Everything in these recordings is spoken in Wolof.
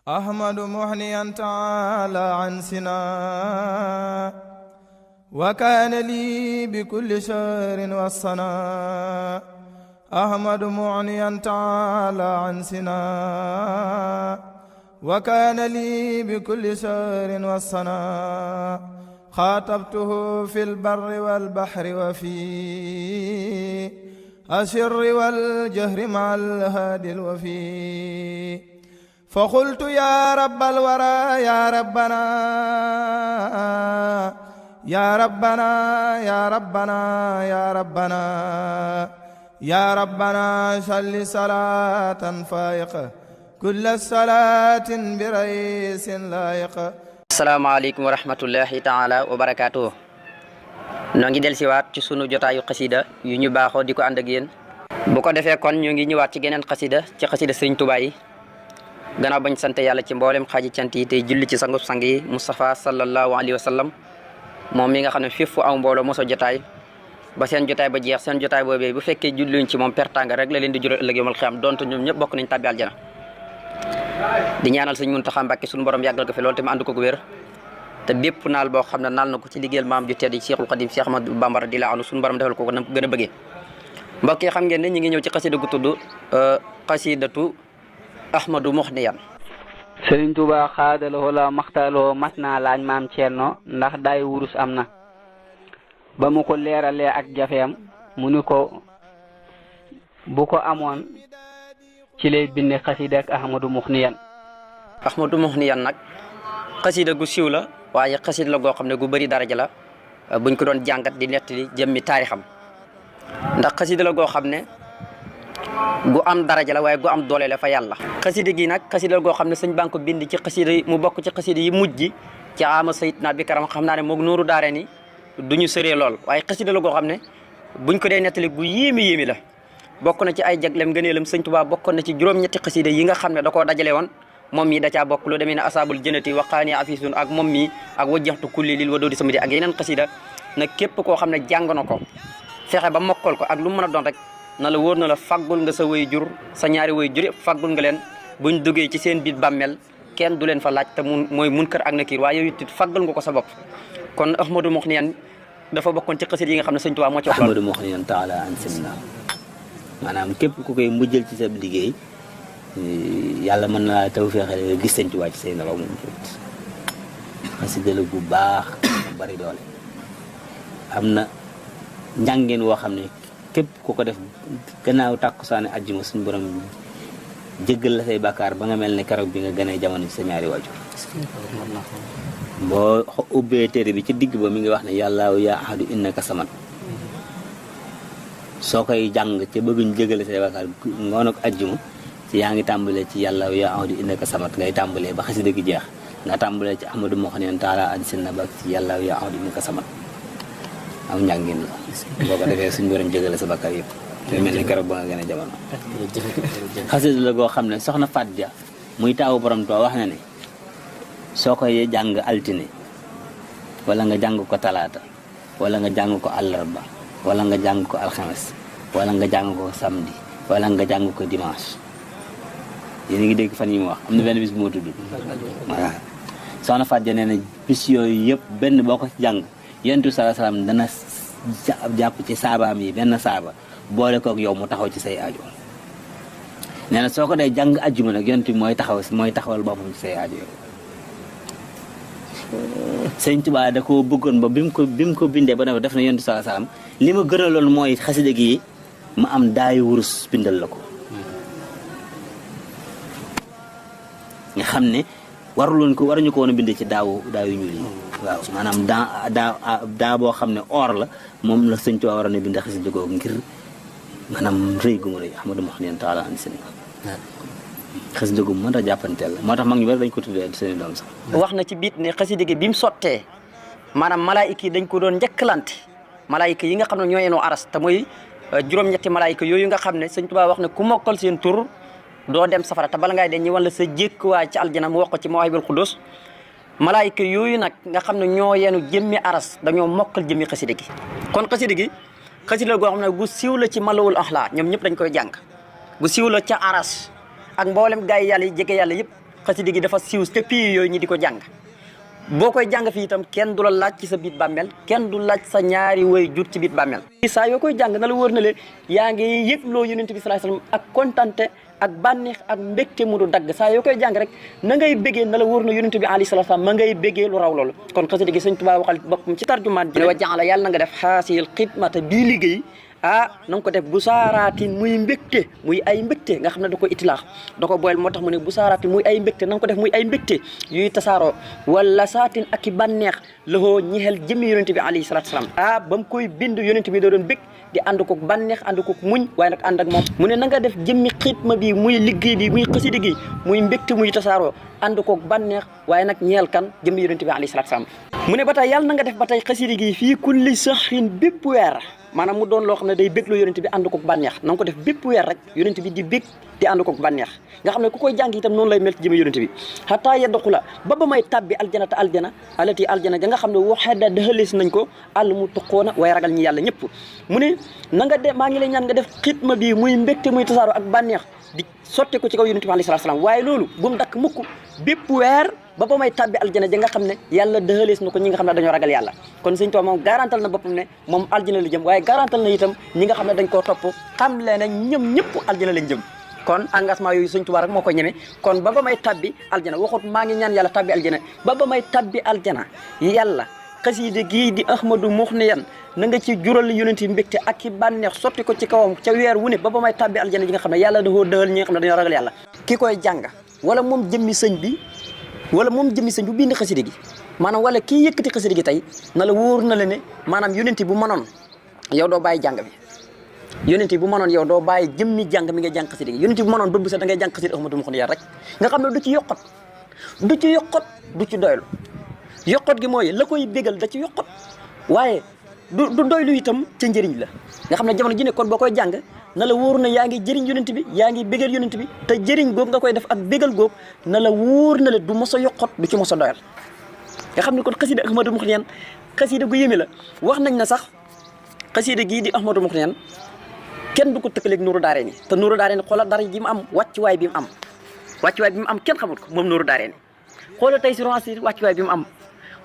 أحمد مهنيا تعالى عن سنا وكان لي بكل شهر والصنا أحمد مهنيا تعالى عن سنا وكان لي بكل شهر والصنا خاطبته في البر والبحر وفي السر والجهر مع الهادي الوفي فقلت يا رب الورى يا ربنا يا ربنا يا ربنا يا ربنا يا ربنا صل صلاة فائقة كل الصلاة برئيس لائق. asalaamaaleykum wa rahmatullahi taala wa barakaatuh. noo ngi del siwaat ci sunu jotaayu xasida yu ñu baaxoo di ko ànd ak yéen. bu ko defee kon ñu ngi ñëwaat ci geneen xasida ci xasida Sëriñ Tuubaa yi gannaaw bañ sant yàlla ci mboolem xaaji cant yi tey julli ci sangub sang yi Mustafa sallallahu alayhi wa sallam moom mi nga xam ne fépp fu aw mbooloo moso jotaay ba seen jotaay ba jeex seen jotaay boobee bu fekkee julluñ ci moom pertanga rek la leen di jural ëllëg yawmal xiyaam donte ñoom ñëpp bokk nañ tàbbi aljana. di ñaanal Sëriñ Muntaxa Mbàkke suñu borom yàggal ko fi loolu te mu ànd ko gu wér te bépp naal boo xam ne naal na ko ci liggéeyal maam ju tedd Cheikhul Khadim Cheikh Ahmadou Bamba radiyallahu anhu suñu borom defal ko na gën a bëggee. mbokk yi xam ngeen ne ñu ngi ñëw ci xasida gu tudd xasidatu Ahmadu Muxniyan. Sëriñ Tuubaa xaadaloo la maxtaloo mat naa laaj maam Ceerno ndax daay wurus am na ba mu ko leeralee ak jafeem mu ni ko bu ko amoon ci lay binde xasida ak Ahmadu Muxniyan. Ahmadu Muxniyan nag xasida gu siiw la waaye xasida la goo xam ne gu bëri daraja la buñ ko doon jàngat di nettali jëmmi taarixam ndax xasida la goo xam ne gu am daraja la waaye gu am doole la fa yàlla. xasida gi nag xasida la goo xam ne sëñ baa ngi ko bind ci xasida yi mu bokk ci xasida yi mujj ci ama sayit naa bi karam xam naa ne moog nooru daare ni du ñu sëree lool waaye xasida la goo xam ne buñ ko dee nettali gu yéemi la bokk na ci ay jaglem ngëneelam sëñ Tuubaa bokkoon na ci juróom-ñetti xasida yi nga xam ne da koo dajale woon moom mi da caa bokk lu demee ne asaabul jënati waqaani afisun ak moom mi ak wajjaxtu kulli lil wadoodi samadi ak yeneen xasida nag képp koo xam ne jàng na ko fexe ba mokkal ko ak lu mu mën a doon rek na la wóor na la faggul nga sa way jur sa ñaari way jur yëpp faggul nga leen buñ duggee ci seen biir bàmmeel kenn du leen fa laaj te mooy Munkar ak Nakiir waaye yow it faggal nga ko sa bopp. kon Ahmadu Muxniyan dafa bokkoon ci xasida yi nga xam ne sëñ Tuubaa moo ci wax Ahmadu Muxniyan taala an sinna maanaam képp ku koy mujjal ci sa liggéey yàlla mën na laa taw feexale gis sëñ Tuubaa ci say nelaw moom tamit xasida la bu baax bari doole am na njàngeen woo xam ne képp ku ko def gannaaw tàkkusaane àjjuma suñu borom jéggal la say bàkkaar ba nga mel ne keroog bi nga gënee jamono ci sa ñaari waajur boo ubbee téere bi ci digg ba mi ngi wax ne yàllaaw yaa ahadu innaka samad soo koy jàng ca bëgguñ jégale say bàkkaar ngoon ak àjjuma ci yaa ngi tàmbalee ci yàllaaw yaa ahadu innaka samad ngay tàmbalee ba xasida gi jeex nga tàmbalee ci Ahmadu Muxniyan taala an sinna ba ci yàllaaw yaa ahadu innaka samad am njàngin la boo ko defee suñu borom jégale sa bàkkaar yëpp te mel ni keroog ba nga gën a jamono xasida la goo xam ne soxna Faat Ja muy taawu borom too wax na ne soo koy jàng altine wala nga jàng ko talaata wala nga jàng ko àllarba wala nga jàng ko alxames wala nga jàng ko samedi wala nga jàng ko dimanche yéen a ngi dégg fan yi mu wax am na benn bis bu ma tudd voilà soxna Faat Ja nee na bis yooyu yëpp benn boo ko jàng Yonent bi sallallahu alayhi wasallam dana jàpp ci saabaam yi benn saaba boole kook yow mu taxaw ci say aajo nee na soo ko dee jàng ajjuma nag Yonent bi mooy taxawal boppam ci say aajo yow. Sëñ Tuubaa da koo bëggoon ba bi mu ko bindee ba def na Yonent bi sallallahu alayhi wasallam li ma gënaloon mooy xasida gi ma am daayu wurus bindal la ko nga xam ne waruñu ko woon a bindee ci daayu ñuul yi. waaw maanaam daa boo xam ne or la moom la sëñ Tuubaa waroon a bind xasida googu ngir maanaam rëy gu mu rëy Ahmadu Muxniyan taala an sinna xasida gu mën a jàppanteel la moo tax mag ñu bari dañ ko tuddee seen doom sax. wax na ci biit ne xasida gi bi mu sottee maanaam malaayika yi dañ ko doon njëkkalante malaayika yi nga xam ne ñoo yenoo aras te mooy juróom-ñetti malaayika yooyu nga xam ne sëñ Tuubaa wax ne ku mokkal seen tur doo dem safara te bala ngay den ñi wan la sa jékkuwaay ci aljana mu wax ko ci Mawaahibul Quddus malaayika yooyu nag nga xam ne ñoo yenu jëmmi aras dañoo mokkal jëmmi xasida gi kon xasida gi xasida goo xam ne gu siiw la ci malawul axlaa ñoom ñëpp dañ koy jàng gu siiw la ca aras ak mboolem gaay yi yàlla yi jege yàlla yëpp xasida gi dafa siiw te pii yooyu ñi di ko jàng boo koy jàng fii itam kenn du la laaj ci sa biit bàmmeel kenn du laaj sa ñaari way jur ci biit bàmmeel saa yoo koy jàng na la wóor na leen yaa ngi yëgloo yonent bi sallallahu alayhi wasallam ak kontante ak bànneex ak mbégte mu du dagg saa yoo koy jàng rek na ngay béggee na la wóor na yonent bi alayhi salaatu wasallam ma ngay béggee lu raw loolu kon xasida gi Sëñ Tuubaa waxal boppam ci tarjumaan bi wa ja'ala yàlla na nga def xaasil xidmata bii liggéey na nga ko def bu saaraatin muy mbégte muy ay mbégte nga xam ne da ko itilaax da ko boyal moo tax mu ne bu saaraatin muy ay mbégte na nga ko def muy ay mbégte yuy tasaaroo wala saatin ak i bànneex loxoo ñixel jëmmi yonent bi alayhi salaatu salaam ba mu koy bind yonent bi da doon bég di ànd kook bànneex ànd kook muñ waaye nag ànd ak moom mu ne na nga def jëmmi xitma bi muy liggéey bi muy xasida gi muy mbégte muy tasaaroo ànd kook bànneex waaye nag ñeel kan jëmmi yonent bi alayhi salaatu salaam mu ne ba tey yàlla na nga def ba tey xasida gi fii kulli saxrin bépp weer maanaam mu doon loo xam ne day bégloo yonent bi ànd kook bànneex na nga ko def bépp weer rek yonent bi di bég di ànd kook bànneex nga xam ne ku koy jàng itam noonu lay mel ci jëme yonent bi xataa yadxula ba may tabbi aljana te aljana alati aljana ja nga xam ne waxeda dëxalees nañ ko àll mu tuqoona waaye ragal ñi yàlla ñëpp mu ne na nga def maa ngi lay ñaan nga def xitma bi muy mbégte muy tasaaro ak bànneex di sotte ko ci kaw yonent bi alayhi salaam waaye loolu bu mu dakk mukk bépp weer ba may tabbi aljana ja nga xam ne yàlla dëxalees na ko ñi nga xam ne dañoo ragal yàlla kon Sëñ Tuubaa moom garantal na boppam ne moom aljana la jëm waaye garantal na itam ñi nga xam ne dañ koo topp xam leen ne ñëm ñëpp aljana lañ jëm kon engagement yooyu Sëñ Tuubaa rek moo ko ñeme kon ba may tabbi aljana waxut maa ngi ñaan yàlla tabbi aljana ba may tabbi aljana yàlla xasida gii di Ahmadou Mouhniyan na nga ci jural yonent yi mbégte ak ki bànneex sotti ko ci kawam ca weer wu ne ba may tabbi aljana ji nga xam ne yàlla dafoo dëhal ñi nga xam ne dañoo ragal yàlla ki koy jàng wala moom jëmmi sëñ bi bu bind xasida gi maanaam wala kii yëkkati xasida gi tey na la wóor na la ne maanaam yonent bu mënoon yow doo bàyyi jàng bi yonent bu mënoon yow doo bàyyi jëmmi jàng mi nga jàng xasida gi yonent bu mënoon bëgg sa da ngay jàng xasida Ahmadou Mouhniyan rek nga xam ne du ci yokkot du ci doylu yokkot gi mooy la koy bégal da ci yokkot waaye du doylu itam ca njëriñ la nga xam ne jamono ji ne kon boo koy jàng na la wóor na yaa ngi jëriñ yonent bi yaa ngi bégal yonent bi te jëriñ googu nga koy def ak bégal googu na la wóor na la du mos a yokkot du ci mos a doyal nga xam ne kon xasida Ahmadou Mouhniyan xasida gu yéeme la wax nañ na sax xasida gii di Ahmadou Mouhniyan kenn du ko tëkkaleeg Nuuru Daarayni te Nuuru Daarayni xoolal dara ji mu am wàccuwaay bi mu am kenn xamut ko moom Nuuru Daarayni xoolal tey si roncir wàccuwaay bi mu am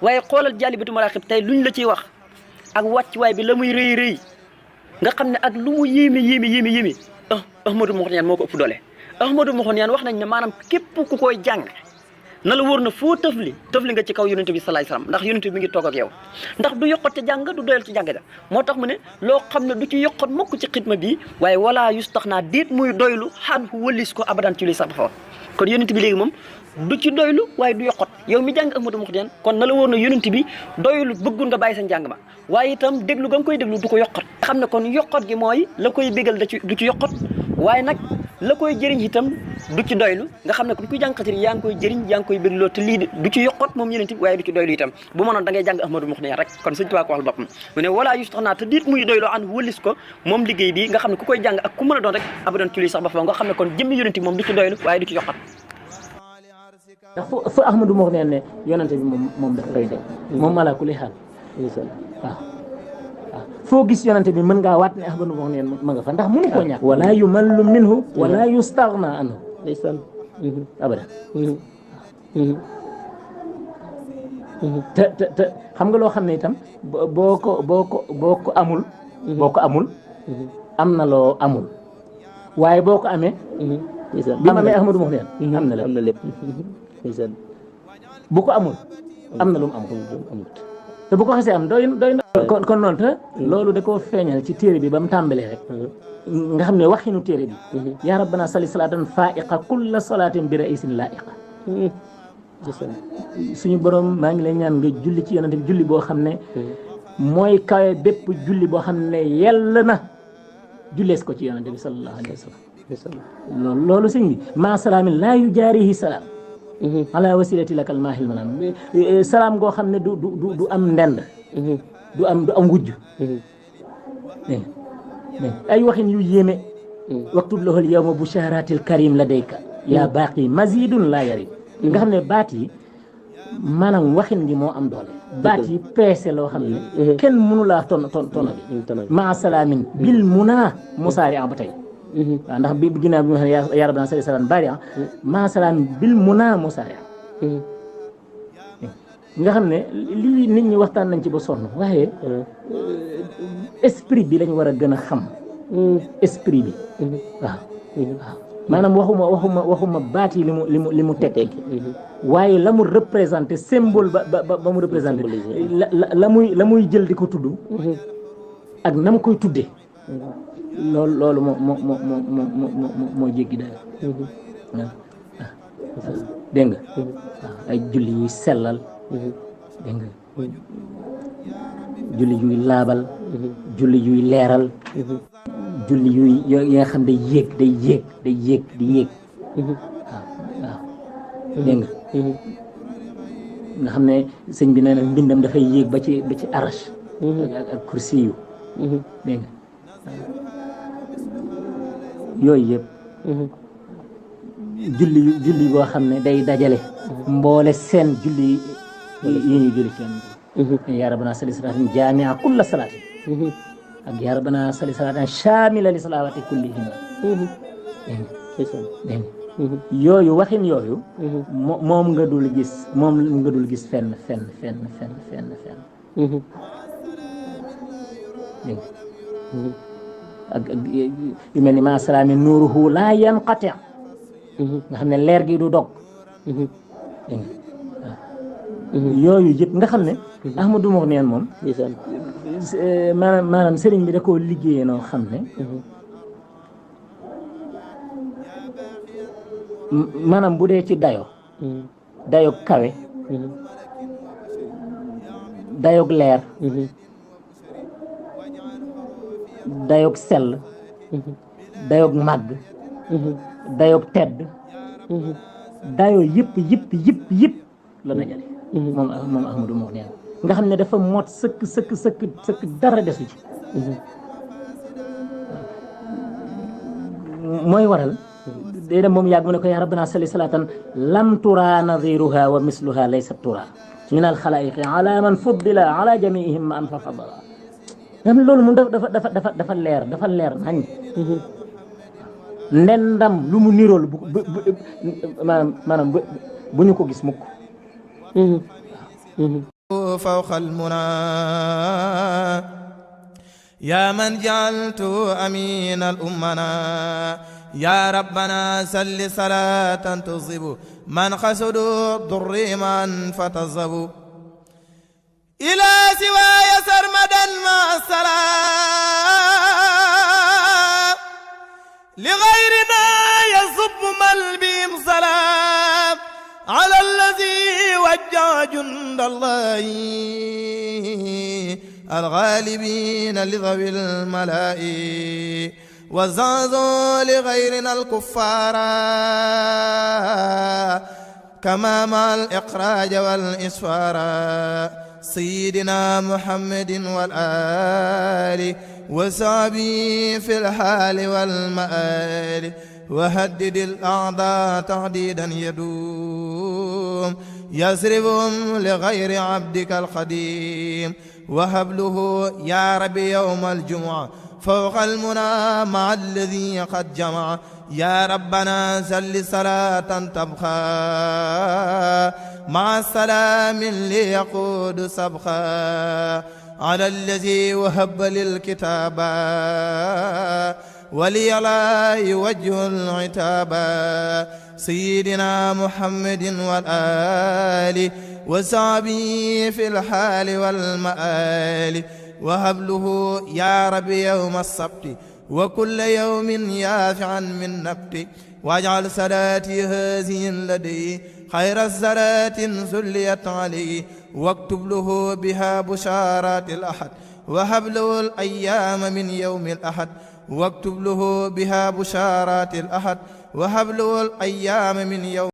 waaye xoolal Jaalibatu Maraaxib tey luñ la ciy wax ak wàccuwaay bi la muy rëy nga xam ne ak lu mu yéeme Ahmadou Mouhniyan moo ko ëpp doole Ahmadou Mouhniyan wax nañ ne maanaam képp ku koy jàng na la wóor na foo tëfli nga ci kaw yonent bi salaay salaam ndax yonent bi mi ngi toog ak yow ndax du yokkot ci jàng du doyal ci jàng da moo tax mu ne loo xam ne du ci yokkot mokk ci xidma bi waaye wala yustax naa déet muy doylu xaan fu wëlis ko abadan ci li sax ba fa kon yonent bi léegi moom du ci doylu waaye du yokkot yow mi jàng Ahmadou Mouhniyan kon na la wóor na yonent bi doylu bëggul nga bàyyi sa njàng ma waaye itam déglu ga nga koy déglu du ko yokkot xam ne kon yokkot gi mooy la koy bégal du ci yokkot waaye nag la koy jëriñ itam du ci doylu nga xam ne kon kuy jàng xasida yaa ngi koy jëriñ yaa ngi koy bégloo te lii du ci yokkot moom yonent bi waaye du ci doylu itam bu mënoon da ngay jàng Ahmadou Mouhniyan rek kon Sëñ Tuubaa ko waxal boppam mu ne wala yustax naa te diit muy doyloo an wëlis ko moom liggéey bi nga xam ne ku koy jàng ak ku mën a doon rek abadoon ci lii sax ba fa nga xam ne kon jëmmi yonent bi moom du ci doylu waaye du ci yokkot fu Ahmadou Mouhniyan ne yonent bi moom dafa doy de moom mala ku li xaal waaw foo gis yonante bi mën ngaa waat ne Ahmadou Mouhniyan ma nga fa ndax mënu koo ñàkk wala yumallu minhu wala yustaghna anhu ndeysaan abada te xam nga loo xam ne itam boo ko amul am na loo amul waaye boo ko amee bi ma amee Ahmadou Mouhniyan am na lépp bu ko amul am na lu mu amul te bu ko xasee am doy na kon noonu te loolu da koo feeñal ci téere bi ba mu tàmbalee rek nga xam ne waxinu téere bi yaa rabbana salli salaatan faiqa kulla salatin bi raisin laiqa suñu borom maa ngi lay ñaan nga julli ci yonente bi julli boo xam ne mooy kawe bépp julli boo xam ne yell na jullees ko ci yonente bi sallallahu alayhi wa sallam loolu sëñ bi maa salaamin laa yu jaarihi salaam ala wasilati lakal maahil manam salaam goo xam ne du am ndend du am wujj ay waxin yu yéeme waktub lahul yawma busharatil karim ladayka yaa baaqi mazidun laa yarim nga xam ne baat yi maanaam waxin gi moo am doole baat yi peese loo xam ne kenn mënu laa tono bi maa salaamin bil muna musaari ba tey waaw ndax bi ginnaaw bi ma xam ne yaa rabbana salli salaam bari maa salaam bil munaa musaaya nga xam ne lii nit ñi waxtaan nañ ci ba sonn waaye esprit bi lañ war a gën a xam esprit bi waaw maanaam waxuma baat yi li mu tekki waaye la mu représenté symbole ba mu représenté la muy jël di ko tudd ak na mu koy tuddee loolu moo jéggi daal dégg nga waaw ay julli yuy sellal dégg nga julli yuy laabal julli yuy leeral julli yuy yi nga xam day yéeg di yéeg waaw dégg nga xam ne sëñ bi nee na mbindam dafay yéeg ba ci arash ak kursi yu dégg nga yooyu yëpp julli boo xam ne day dajale mboole seen julli yi ñuy julli ci yaa rabbana salli salatan jaamia kulla salaatin ak yaa rabbana salli salatan shamila li salawati kullihima dégg yooyu waxin yooyu moom nga dul gis fenn dégg ak yu mel ni ma salaami nuuruhu laa yanqati nga xam ne leer gi du dog dégg nga yooyu yëpp nga xam ne Ahmadou Mouhniyane moom maanaam sëriñ bi da koo liggéeyee noo xam ne maanaam bu dee ci dayo kawe dayoog leer dayoog sell dayoog màgg dayoog tedd dayoo yëpp la dajale moom Ahmadou Mouhniyane nga xam ne dafa mot sëkk dara desu ci mooy waral day dem moom yàgg mu ne ko yaa rabbana salli salatan lam tura nadiruha wa misluha laysa tura min al xalaiqi ala man fuddila ala jamiihim ma an fa fadala nga xam ne loolu moom dafa leer nañ ndendam lu mu nirool maanaam bu ñu ko gis mukk فوق المنى يا من جعلت أمين الأمنا يا ربنا سل صلاة تصب من خسد الضر من فتزب إلى سواي سرمدا مع السلام لغيرنا يصب من بهم سلام على الذي وجه جند الله الغالبين لذوي الملائكة وزعزوا لغيرنا الكفار كما مع الإخراج والإسفار سيدنا محمد والآل وصحبه في الحال والمآل وهدد الأعداء تهديدا يدوم يسربهم لغير عبدك القديم وهبله يا ربي يوم الجمعة فوق المنى مع الذي قد جمع يا ربنا سل صلاة تبقى مع السلام ليقود سبقا على الذي وهب للكتاب ولي لا يوجه العتاب سيدنا محمد والآل وصحبه في الحال والمآل وهبله يا ربي يوم السبت وكل يوم يافعا من نبت واجعل صلاتي هذه لدي خير الصلاة سليت عليه واكتب له بها بشارات الأحد وهب له الأيام من يوم الأحد واكتب له بها بشارات الأحد وهب له الأيام من يوم